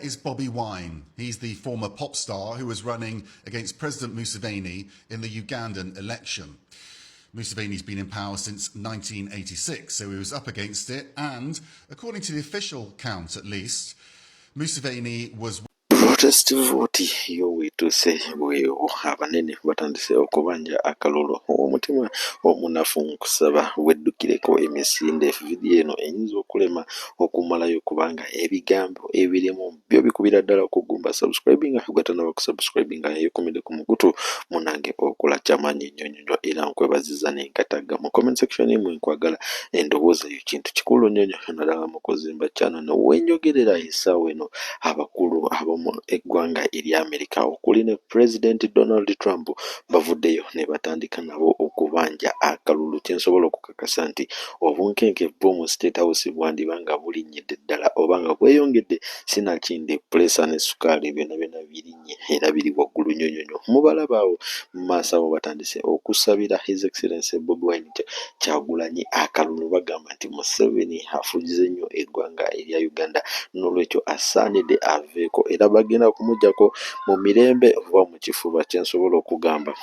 is Bobi Wine? He's the former pop star who was running against President Museveni in the Ugandan election. Museveni's been in power since 1986, so he was up against it, and according to the official count at least, Museveni was protest vote y'owituuse weewo abanene batandise okubanja akalulu omutima omunafu nkusaba weddukireko emisinde vidiyo eno eyinza okulema okumalayo kubanga ebigambo ebirimu byo bikubira ddala okugumba subscribing gwatanaba kusubscribinga yekomede ku mugutu munange okola kyamaanyi nnyonyo era nkwebaziza n'enkataga mu comment section emwe nkwagala endowooza yo kintu kikulu nnyo naddala mu kuzimba channel nowenjogerera essaawa eno abakulu abamu eggwanga erya Amerika okuli ne President Donald Trump bavuddeyo ne batandika nabo okubanja akalulu kyensobola okukakasa nti obunkenke bw'omu State House bwandibanga bulinnyedde ddala obanga bweyongedde sinakindi pulesa ne sukaali byonna birinnye era biri waggulu nnyonyonyo mubalabaawo mu maaso abo batandise okusabira His Excellency Bobi Wine Kyagulanyi akalulu bagamba nti Museveni afugize nnyo eggwanga erya Uganda n'olwekyo asaanidde aveeko era bagenda kumujjako mu mirembe oba mu kifuba kyensobola okugamba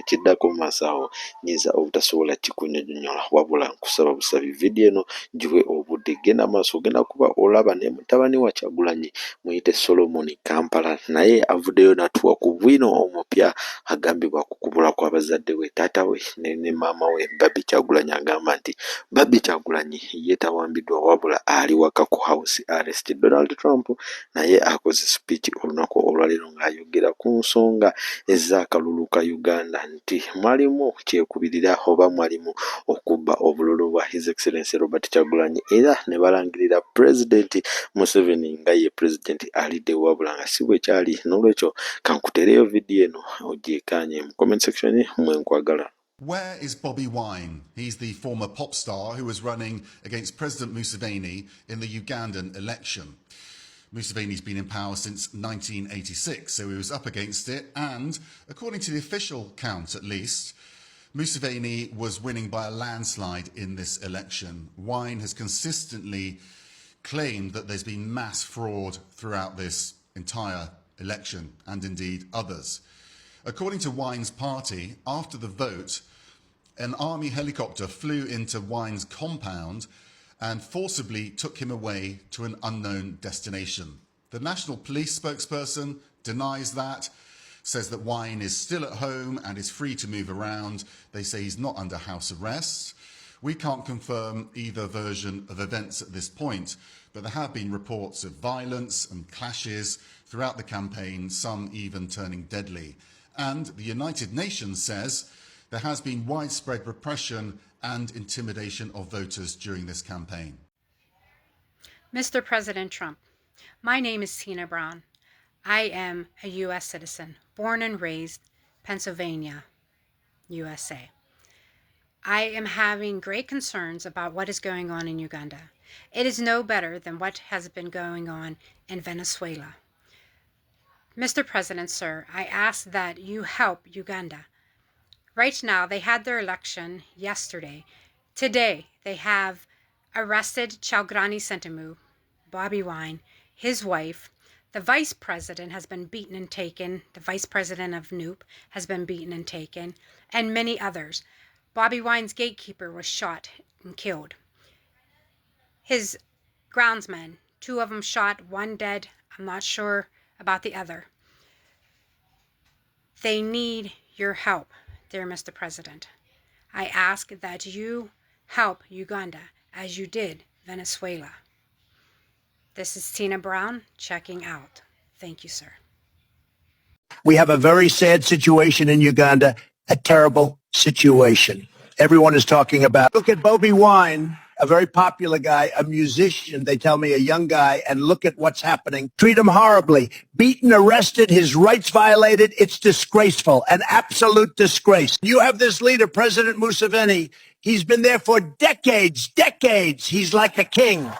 kiddako mu maaso awo nyiza obutasobola kikunyonyola wabula nkusaba busabi vidiyo eno giwe obudde genda maaso ogenda kuba olaba ne mutabani wa Kyagulanyi muyite Solomon Kampala naye avuddeyo natuwa ku bwino omupya agambibwa kukubula kw'abazadde we taata we ne maama we Babi Kyagulanyi agamba nti Babi Kyagulanyi ye tawambiddwa wabula ali waka ku house arrest. Donald Trump naye akoze speech olunaku olwaleero ng'ayogera ku nsonga ez'akalulu ka Uganda nti mwalimu kyekubirira oba mwalimu okubba obululu bwa His Excellency Robert Kyagulanyi era ne balangirira President Museveni nga ye President alidde wabula nga si bwe kyali n'olwekyo kankutereyo vidiyo eno ogyekanye mu comment section mwe nkwagala. Where is Bobi Wine? He's the former pop star who was running against President Museveni in the Ugandan election. Museveni's been in power since 1986, so he was up against it, and according to the official count at least, Museveni was winning by a landslide in this election. Wine has consistently claimed that there's been mass fraud throughout this entire election, and indeed others. According to Wine's party, after the vote, an army helicopter flew into Wine's compound and forcibly took him away to an unknown destination. The National Police spokesperson denies that, says that Wine is still at home and is free to move around. They say he's not under house arrest. We can't confirm either version of events at this point, but there have been reports of violence and clashes throughout the campaign, some even turning deadly. And the United Nations says there has been widespread repression and intimidation of voters during this campaign. Mr. President Trump, my name is Tina Brown. I am a U.S. citizen, born and raised Pennsylvania, USA. I am having great concerns about what is going on in Uganda. It is no better than what has been going on in Venezuela. Mr. President, sir, I ask that you help Uganda. Right now, they had their election yesterday. Today, they have arrested Kyagulanyi Ssentamu, Bobi Wine, his wife. The vice president has been beaten and taken. The vice president of NUP has been beaten and taken, and many others. Bobi Wine's gatekeeper was shot and killed. His groundsmen, 2 of them shot, 1 dead. I'm not sure about the other. They need your help, dear Mr. President. I ask that you help Uganda as you did Venezuela. This is Tina Brown checking out. Thank you, sir. We have a very sad situation in Uganda, a terrible situation. Everyone is talking about, look at Bobi Wine, a very popular guy, a musician, they tell me, a young guy, and look at what's happening. Treat him horribly. Beaten, arrested, his rights violated. It's disgraceful, an absolute disgrace. You have this leader, President Museveni. He's been there for decades. He's like a king,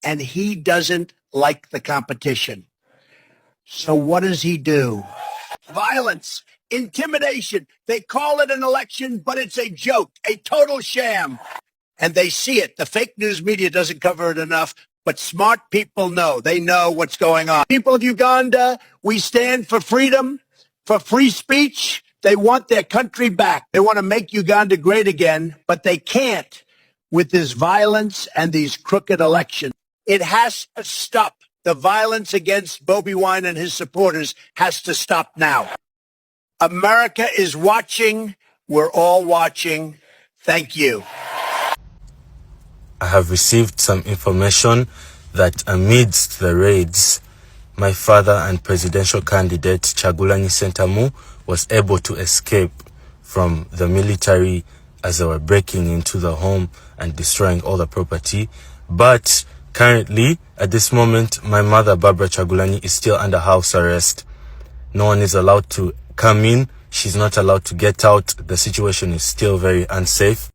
and he doesn't like the competition. So what does he do? Violence, intimidation. They call it an election, but it's a joke, a total sham. And they see it. The fake news media doesn't cover it enough. But smart people know. They know what's going on. People of Uganda, we stand for freedom, for free speech. They want their country back. They want to make Uganda great again, but they can't with this violence and these crooked elections. It has to stop. The violence against Bobi Wine and his supporters has to stop now. America is watching. We're all watching. Thank you. I have received some information that amidst the raids, my father and presidential candidate Kyagulanyi Ssentamu was able to escape from the military as they were breaking into the home and destroying all the property. But currently, at this moment, my mother, Barbara Kyagulanyi, is still under house arrest. No one is allowed to come in. She's not allowed to get out. The situation is still very unsafe.